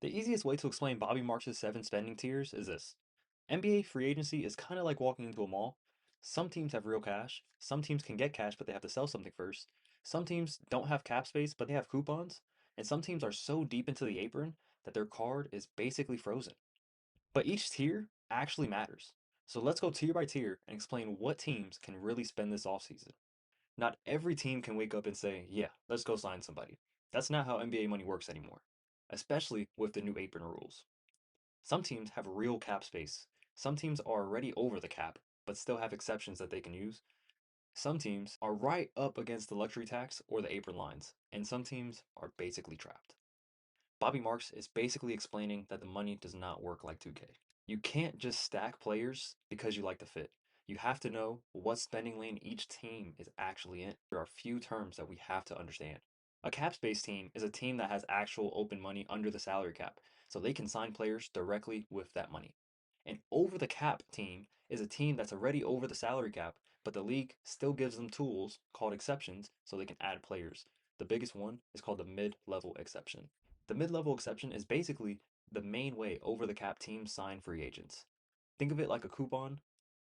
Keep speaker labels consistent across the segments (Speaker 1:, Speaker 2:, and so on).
Speaker 1: The easiest way to explain Bobby Marks' 7 spending tiers is this. NBA free agency is kind of like walking into a mall. Some teams have real cash. Some teams can get cash, but they have to sell something first. Some teams don't have cap space, but they have coupons. And some teams are so deep into the apron that their card is basically frozen. But each tier actually matters. So let's go tier by tier and explain what teams can really spend this offseason. Not every team can wake up and say, yeah, let's go sign somebody. That's not how NBA money works anymore, especially with the new apron rules. Some teams have real cap space. Some teams are already over the cap, but still have exceptions that they can use. Some teams are right up against the luxury tax or the apron lines, and some teams are basically trapped. Bobby Marks is basically explaining that the money does not work like 2K. You can't just stack players because you like the fit. You have to know what spending lane each team is actually in. There are a few terms that we have to understand. A cap space team is a team that has actual open money under the salary cap, so they can sign players directly with that money. An over the cap team is a team that's already over the salary cap, but the league still gives them tools called exceptions so they can add players. The biggest one is called the mid level exception. The mid level exception is basically the main way over the cap teams sign free agents. Think of it like a coupon.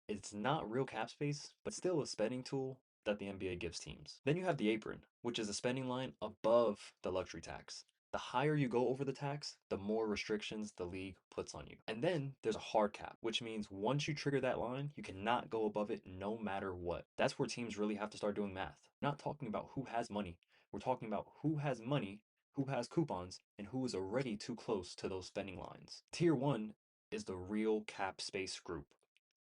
Speaker 1: It's not real cap space, but still a spending tool that the NBA gives teams. Then you have the apron, which is a spending line above the luxury tax. The higher you go over the tax, the more restrictions the league puts on you. And then there's a hard cap, which means once you trigger that line, you cannot go above it no matter what. That's where teams really have to start doing math. We're not talking about who has money. We're talking about who has money, who has coupons, and who is already too close to those spending lines. Tier 1 is the real cap space group.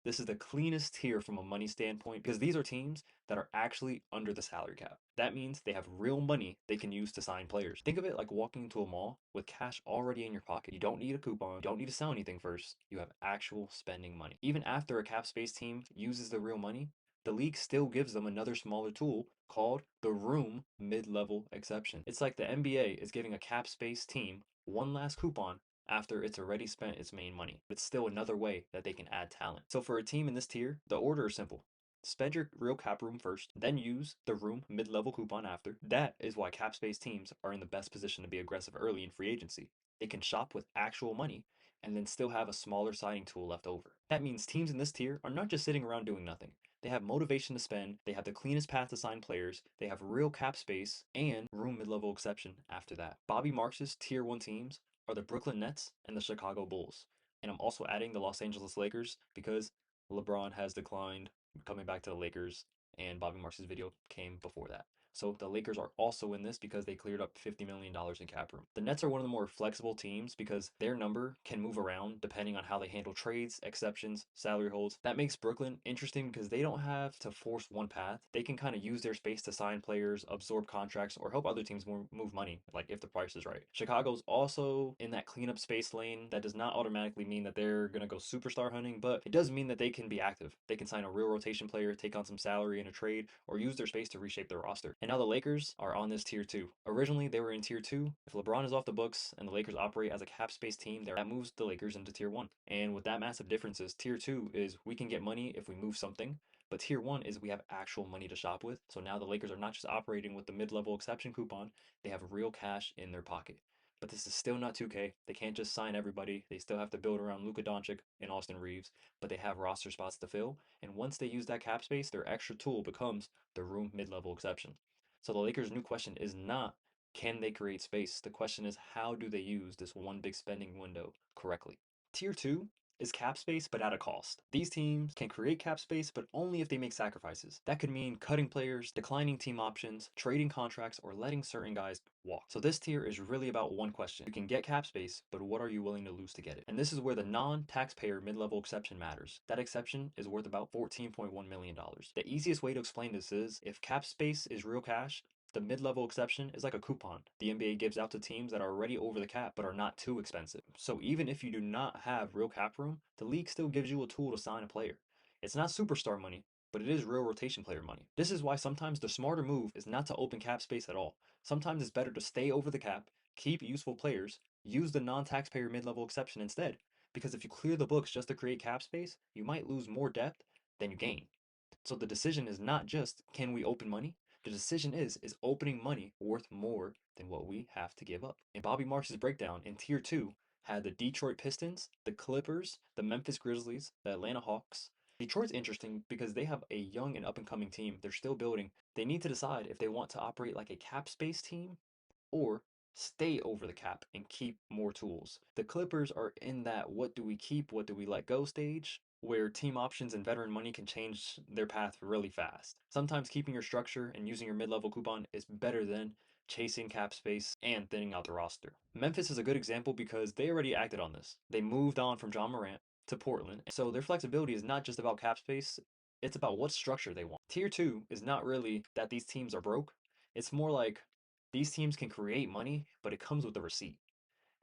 Speaker 1: This is the cleanest tier from a money standpoint because these are teams that are actually under the salary cap. That means they have real money they can use to sign players. Think of it like walking into a mall with cash already in your pocket. You don't need a coupon, you don't need to sell anything first. You have actual spending money. Even after a cap space team uses the real money, the league still gives them another smaller tool called the room mid-level exception. It's like the NBA is giving a cap space team one last coupon after it's already spent its main money. It's still another way that they can add talent. So for a team in this tier, the order is simple. Spend your real cap room first, then use the room mid-level coupon after. That is why cap space teams are in the best position to be aggressive early in free agency. They can shop with actual money and then still have a smaller signing tool left over. That means teams in this tier are not just sitting around doing nothing. They have motivation to spend, they have the cleanest path to sign players, they have real cap space, and room mid-level exception after that. Bobby Marks's tier 1 teams are the Brooklyn Nets and the Chicago Bulls. And I'm also adding the Los Angeles Lakers because LeBron has declined coming back to the Lakers, and Bobby Marks' video came before that. So the Lakers are also in this because they cleared up $50 million in cap room. The Nets are one of the more flexible teams because their number can move around depending on how they handle trades, exceptions, salary holds. That makes Brooklyn interesting because they don't have to force one path. They can kind of use their space to sign players, absorb contracts, or help other teams move money, like if the price is right. Chicago's also in that cleanup space lane. That does not automatically mean that they're going to go superstar hunting, but it does mean that they can be active. They can sign a real rotation player, take on some salary in a trade, or use their space to reshape their roster. And now the Lakers are on this tier 2. Originally, they were in tier 2. If LeBron is off the books and the Lakers operate as a cap space team, that moves the Lakers into tier 1. And with that massive differences, tier 2 is we can get money if we move something, but tier 1 is we have actual money to shop with. So now the Lakers are not just operating with the mid-level exception coupon, they have real cash in their pocket. But this is still not 2K. They can't just sign everybody. They still have to build around Luka Doncic and Austin Reeves, but they have roster spots to fill. And once they use that cap space, their extra tool becomes the room mid-level exception. So the Lakers' new question is not can they create space? The question is how do they use this one big spending window correctly? Tier 2 is cap space but at a cost. These teams can create cap space but only if they make sacrifices. That could mean cutting players, declining team options, trading contracts, or letting certain guys walk. So this tier is really about one question. You can get cap space, but what are you willing to lose to get it? And this is where the non-taxpayer mid-level exception matters. That exception is worth about $14.1 million. The easiest way to explain this is if cap space is real cash, the mid-level exception is like a coupon the NBA gives out to teams that are already over the cap but are not too expensive. So even if you do not have real cap room, the league still gives you a tool to sign a player. It's not superstar money, but it is real rotation player money. This is why sometimes the smarter move is not to open cap space at all. Sometimes it's better to stay over the cap, keep useful players, use the non-taxpayer mid-level exception instead. Because if you clear the books just to create cap space, you might lose more depth than you gain. So the decision is not just can we open money, The decision is opening money worth more than what we have to give up? In Bobby Marks's breakdown, in Tier 2 had the Detroit Pistons, the Clippers, the Memphis Grizzlies, the Atlanta Hawks. Detroit's interesting because they have a young and up-and-coming team. They're still building. They need to decide if they want to operate like a cap space team or stay over the cap and keep more tools. The Clippers are in that what do we keep, what do we let go stage, where team options and veteran money can change their path really fast. Sometimes keeping your structure and using your mid-level coupon is better than chasing cap space and thinning out the roster. Memphis is a good example because they already acted on this. They moved on from John Morant to Portland, so their flexibility is not just about cap space, it's about what structure they want. Tier 2 is not really that these teams are broke, it's more like these teams can create money, but it comes with a receipt.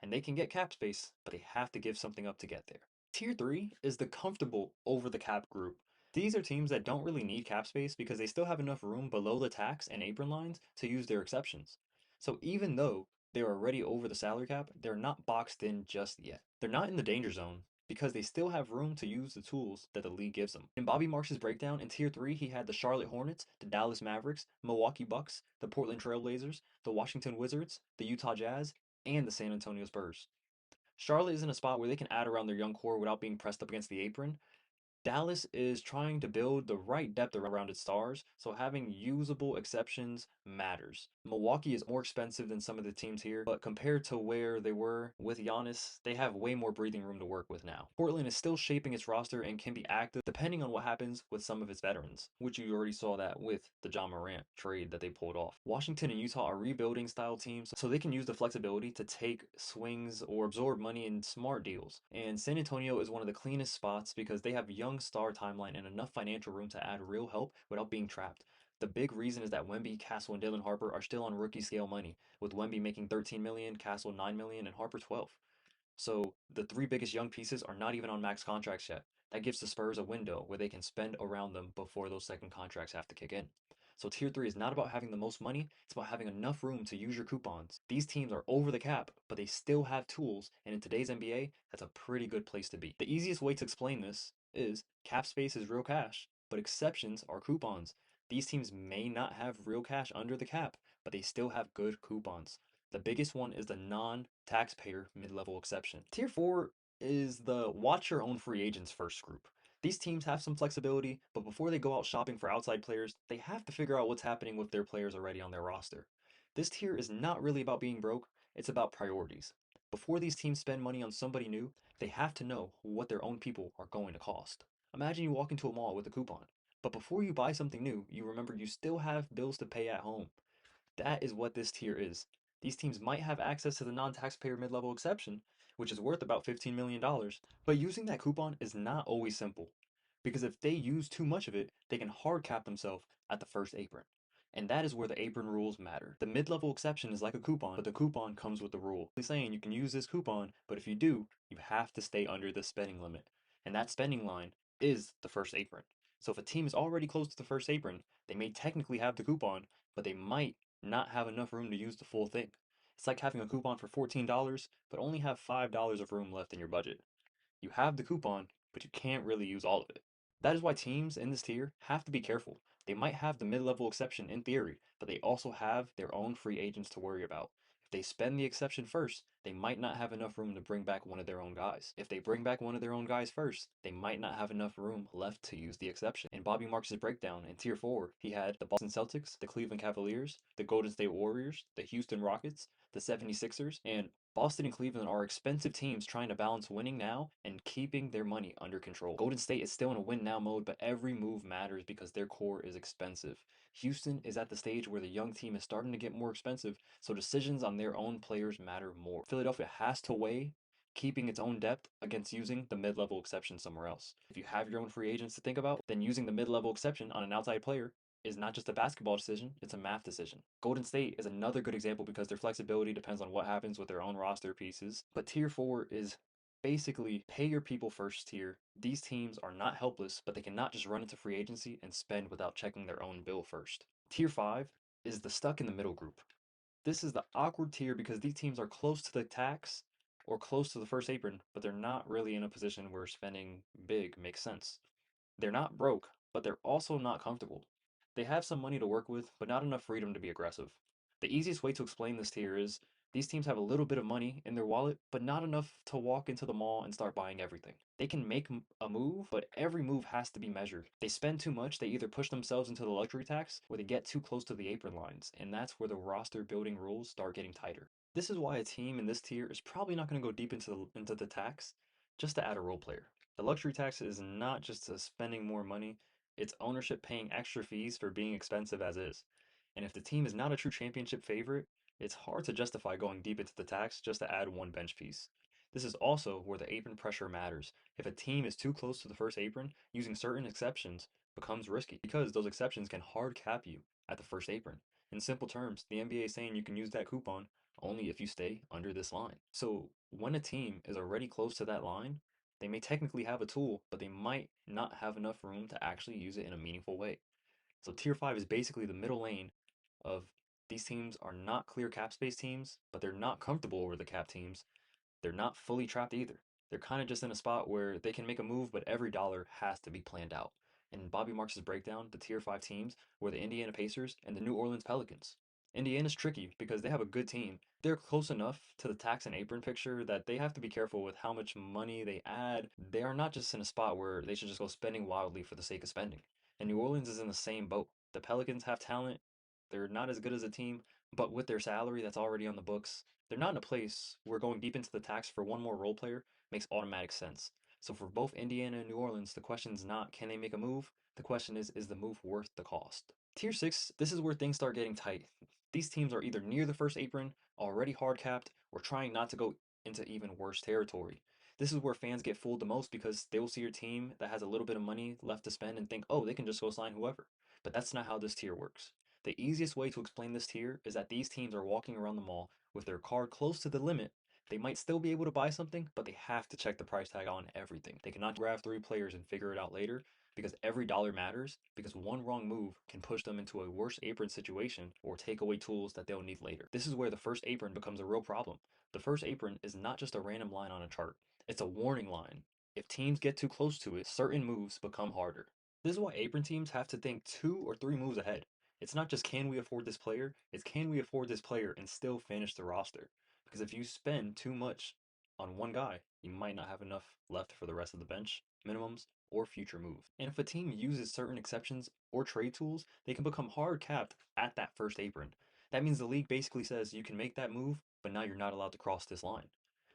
Speaker 1: And they can get cap space, but they have to give something up to get there. Tier 3 is the comfortable over the cap group. These are teams that don't really need cap space because they still have enough room below the tax and apron lines to use their exceptions. So even though they're already over the salary cap, they're not boxed in just yet. They're not in the danger zone because they still have room to use the tools that the league gives them. In Bobby Marks's breakdown, in Tier 3, he had the Charlotte Hornets, the Dallas Mavericks, Milwaukee Bucks, the Portland Trail Blazers, the Washington Wizards, the Utah Jazz, and the San Antonio Spurs. Charlotte is in a spot where they can add around their young core without being pressed up against the apron. Dallas is trying to build the right depth around its stars, so having usable exceptions matters. Milwaukee is more expensive than some of the teams here, but compared to where they were with Giannis, they have way more breathing room to work with now. Portland is still shaping its roster and can be active depending on what happens with some of its veterans, which you already saw that with the John Morant trade that they pulled off. Washington and Utah are rebuilding style teams, so they can use the flexibility to take swings or absorb money in smart deals. And San Antonio is one of the cleanest spots because they have young star timeline and enough financial room to add real help without being trapped. The big reason is that Wemby, Castle, and Dylan Harper are still on rookie scale money, with Wemby making 13 million, Castle 9 million, and Harper 12. So the three biggest young pieces are not even on max contracts yet. That gives the Spurs a window where they can spend around them before those second contracts have to kick in. So tier 3 is not about having the most money, it's about having enough room to use your coupons. These teams are over the cap, but they still have tools, and in today's NBA, that's a pretty good place to be. The easiest way to explain this is cap space is real cash, but exceptions are coupons. These teams may not have real cash under the cap, but they still have good coupons. The biggest one is the non-taxpayer mid-level exception. Tier 4 is the watch your own free agents first group. These teams have some flexibility, but before they go out shopping for outside players, they have to figure out what's happening with their players already on their roster. This tier is not really about being broke, it's about priorities. Before these teams spend money on somebody new, they have to know what their own people are going to cost. Imagine you walk into a mall with a coupon, but before you buy something new, you remember you still have bills to pay at home. That is what this tier is. These teams might have access to the non-taxpayer mid-level exception, which is worth about $15 million, but using that coupon is not always simple. Because if they use too much of it, they can hard cap themselves at the first apron. And that is where the apron rules matter. The mid-level exception is like a coupon, but the coupon comes with the rule. It's saying you can use this coupon, but if you do, you have to stay under the spending limit. And that spending line is the first apron. So if a team is already close to the first apron, they may technically have the coupon, but they might not have enough room to use the full thing. It's like having a coupon for $14, but only have $5 of room left in your budget. You have the coupon, but you can't really use all of it. That is why teams in this tier have to be careful. They might have the mid-level exception in theory, but they also have their own free agents to worry about. If they spend the exception first, they might not have enough room to bring back one of their own guys. If they bring back one of their own guys first, they might not have enough room left to use the exception. In Bobby Marks' breakdown in Tier 4, he had the Boston Celtics, the Cleveland Cavaliers, the Golden State Warriors, the Houston Rockets, the 76ers, and Boston and Cleveland are expensive teams trying to balance winning now and keeping their money under control. Golden State is still in a win now mode, but every move matters because their core is expensive. Houston is at the stage where the young team is starting to get more expensive, so decisions on their own players matter more. Philadelphia has to weigh keeping its own depth against using the mid-level exception somewhere else. If you have your own free agents to think about, then using the mid-level exception on an outside player is not just a basketball decision, it's a math decision. Golden State is another good example because their flexibility depends on what happens with their own roster pieces. But tier 4 is basically pay your people first tier. These teams are not helpless, but they cannot just run into free agency and spend without checking their own bill first. Tier 5 is the stuck in the middle group. This is the awkward tier because these teams are close to the tax or close to the first apron, but they're not really in a position where spending big makes sense. They're not broke, but they're also not comfortable. They have some money to work with, but not enough freedom to be aggressive. The easiest way to explain this tier is these teams have a little bit of money in their wallet, but not enough to walk into the mall and start buying everything. They can make a move, but every move has to be measured. They spend too much, they either push themselves into the luxury tax or they get too close to the apron lines, and that's where the roster building rules start getting tighter. This is why a team in this tier is probably not going to go deep into the tax just to add a role player. The luxury tax is not just spending more money, it's ownership paying extra fees for being expensive as is. And if the team is not a true championship favorite, it's hard to justify going deep into the tax just to add one bench piece. This is also where the apron pressure matters. If a team is too close to the first apron, using certain exceptions becomes risky because those exceptions can hard cap you at the first apron. In simple terms, the NBA is saying you can use that coupon only if you stay under this line. So when a team is already close to that line, they may technically have a tool, but they might not have enough room to actually use it in a meaningful way. So tier 5 is basically the middle lane of these teams are not clear cap space teams, but they're not comfortable over the cap teams. They're not fully trapped either. They're kind of just in a spot where they can make a move, but every dollar has to be planned out. In Bobby Marks' breakdown, the tier 5 teams were the Indiana Pacers and the New Orleans Pelicans. Indiana's tricky because they have a good team. They're close enough to the tax and apron picture that they have to be careful with how much money they add. They are not just in a spot where they should just go spending wildly for the sake of spending. And New Orleans is in the same boat. The Pelicans have talent. They're not as good as a team, but with their salary that's already on the books, they're not in a place where going deep into the tax for one more role player makes automatic sense. So for both Indiana and New Orleans, the question is not can they make a move? The question is the move worth the cost? Tier 6, this is where things start getting tight. These teams are either near the first apron, already hard capped, or trying not to go into even worse territory. This is where fans get fooled the most because they will see your team that has a little bit of money left to spend and think, oh, they can just go sign whoever. But that's not how this tier works. The easiest way to explain this tier is that these teams are walking around the mall with their card close to the limit. They might still be able to buy something, but they have to check the price tag on everything. They cannot grab 3 players and figure it out later because every dollar matters because one wrong move can push them into a worse apron situation or take away tools that they'll need later. This is where the first apron becomes a real problem. The first apron is not just a random line on a chart. It's a warning line. If teams get too close to it, certain moves become harder. This is why apron teams have to think 2 or 3 moves ahead. It's not just can we afford this player, it's can we afford this player and still finish the roster. Because if you spend too much on one guy, you might not have enough left for the rest of the bench, minimums, or future moves. And if a team uses certain exceptions or trade tools, they can become hard capped at that first apron. That means the league basically says you can make that move, but now you're not allowed to cross this line.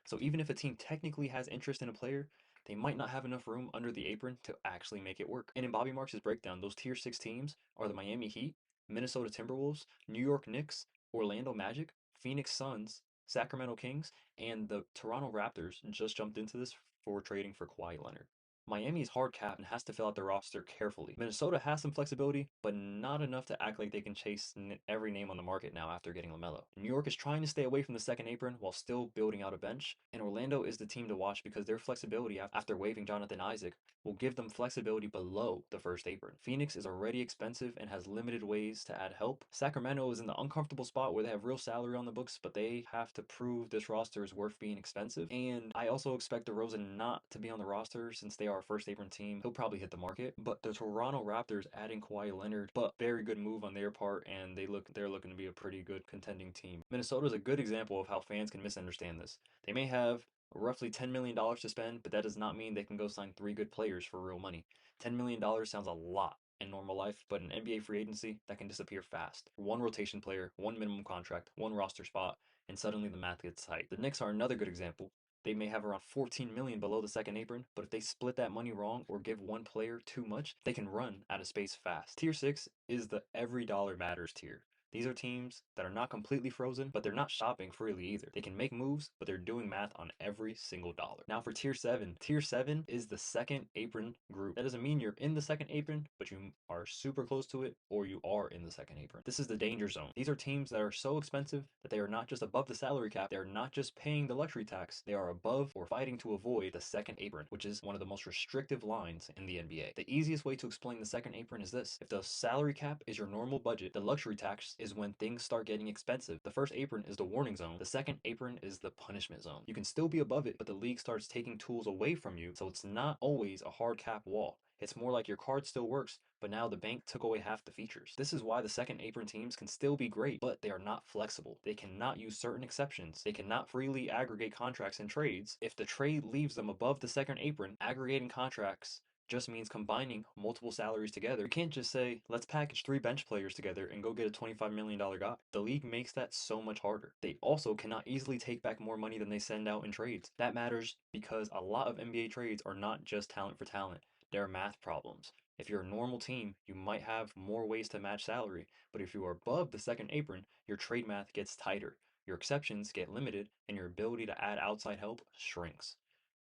Speaker 1: So even if a team technically has interest in a player, they might not have enough room under the apron to actually make it work. And in Bobby Marks' breakdown, those tier 6 teams are the Miami Heat, Minnesota Timberwolves, New York Knicks, Orlando Magic, Phoenix Suns, Sacramento Kings, and the Toronto Raptors just jumped into this for trading for Kawhi Leonard. Miami is hard capped and has to fill out their roster carefully. Minnesota has some flexibility, but not enough to act like they can chase every name on the market now after getting LaMelo. New York is trying to stay away from the second apron while still building out a bench, and Orlando is the team to watch because their flexibility after waiving Jonathan Isaac will give them flexibility below the first apron. Phoenix is already expensive and has limited ways to add help. Sacramento is in the uncomfortable spot where they have real salary on the books, but they have to prove this roster is worth being expensive. And I also expect DeRozan not to be on the roster since they are a first apron team. He'll probably hit the market. But the Toronto Raptors adding Kawhi Leonard, but very good move on their part, and they're looking to be a pretty good contending team. Minnesota is a good example of how fans can misunderstand this. They may have roughly $10 million to spend, but that does not mean they can go sign 3 good players for real money. $10 million sounds a lot in normal life, but in NBA free agency, that can disappear fast. One rotation player, one minimum contract, one roster spot, and suddenly the math gets tight. The Knicks are another good example. They may have around 14 million below the second apron, but if they split that money wrong or give one player too much, they can run out of space fast. Tier 6 is the every dollar matters tier. These are teams that are not completely frozen, but they're not shopping freely either. They can make moves, but they're doing math on every single dollar. Now for tier 7. Tier 7 is the second apron group. That doesn't mean you're in the second apron, but you are super close to it, or you are in the second apron. This is the danger zone. These are teams that are so expensive that they are not just above the salary cap, they're not just paying the luxury tax, they are above or fighting to avoid the second apron, which is one of the most restrictive lines in the NBA. The easiest way to explain the second apron is this. If the salary cap is your normal budget, the luxury tax is when things start getting expensive. The first apron is the warning zone. The second apron is the punishment zone. You can still be above it, but the league starts taking tools away from you, so it's not always a hard cap wall. It's more like your card still works, but now the bank took away half the features. This is why the second apron teams can still be great, but they are not flexible. They cannot use certain exceptions. They cannot freely aggregate contracts and trades. If the trade leaves them above the second apron, aggregating contracts just means combining multiple salaries together. You can't just say, let's package 3 bench players together and go get a $25 million guy. The league makes that so much harder. They also cannot easily take back more money than they send out in trades. That matters because a lot of NBA trades are not just talent for talent. They're math problems. If you're a normal team, you might have more ways to match salary, but if you are above the second apron, your trade math gets tighter, your exceptions get limited, and your ability to add outside help shrinks.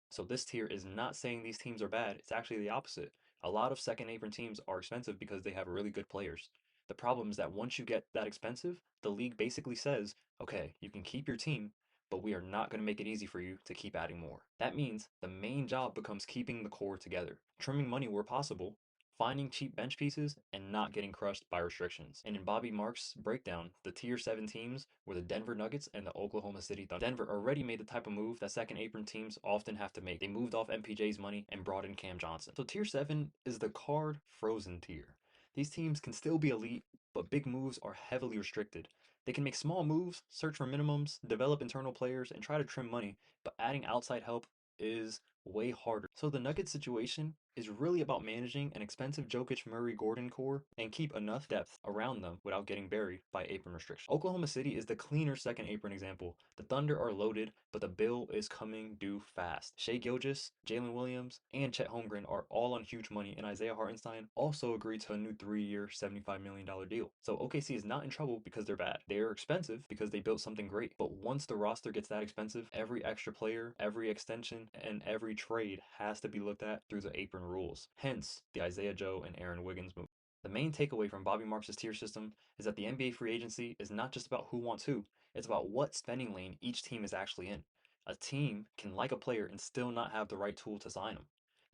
Speaker 1: So this tier is not saying these teams are bad, it's actually the opposite. A lot of second apron teams are expensive because they have really good players. The problem is that once you get that expensive, the league basically says, okay, you can keep your team, but we are not going to make it easy for you to keep adding more. That means the main job becomes keeping the core together, trimming money where possible, finding cheap bench pieces, and not getting crushed by restrictions. And in Bobby Marks' breakdown, the tier 7 teams were the Denver Nuggets and the Oklahoma City Thunder. Denver already made the type of move that second apron teams often have to make. They moved off MPJ's money and brought in Cam Johnson. So tier 7 is the card frozen tier. These teams can still be elite, but big moves are heavily restricted. They can make small moves, search for minimums, develop internal players, and try to trim money, but adding outside help is way harder. So the Nuggets situation is really about managing an expensive Jokic Murray Gordon core and keep enough depth around them without getting buried by apron restrictions. Oklahoma City is the cleaner second apron example. The Thunder are loaded, but the bill is coming due fast. Shai Gilgeous, Jalen Williams, and Chet Holmgren are all on huge money, and Isaiah Hartenstein also agreed to a new 3-year, $75 million deal. So OKC is not in trouble because they're bad. They're expensive because they built something great. But once the roster gets that expensive, every extra player, every extension, and every trade has to be looked at through the apron rules. Hence, the Isaiah Joe and Aaron Wiggins move. The main takeaway from Bobby Marks' tier system is that the NBA free agency is not just about who wants who, it's about what spending lane each team is actually in. A team can like a player and still not have the right tool to sign him.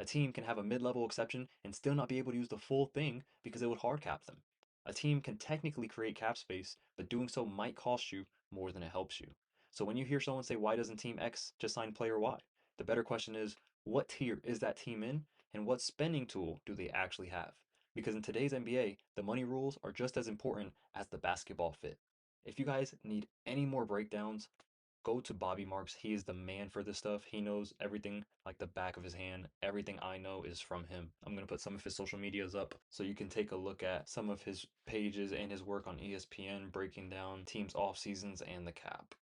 Speaker 1: A team can have a mid-level exception and still not be able to use the full thing because it would hard cap them. A team can technically create cap space, but doing so might cost you more than it helps you. So when you hear someone say, why doesn't team X just sign player Y? The better question is, what tier is that team in, and what spending tool do they actually have? Because in today's NBA, the money rules are just as important as the basketball fit. If you guys need any more breakdowns, go to Bobby Marks. He is the man for this stuff. He knows everything like the back of his hand. Everything I know is from him. I'm going to put some of his social medias up so you can take a look at some of his pages and his work on ESPN breaking down teams' off seasons and the cap.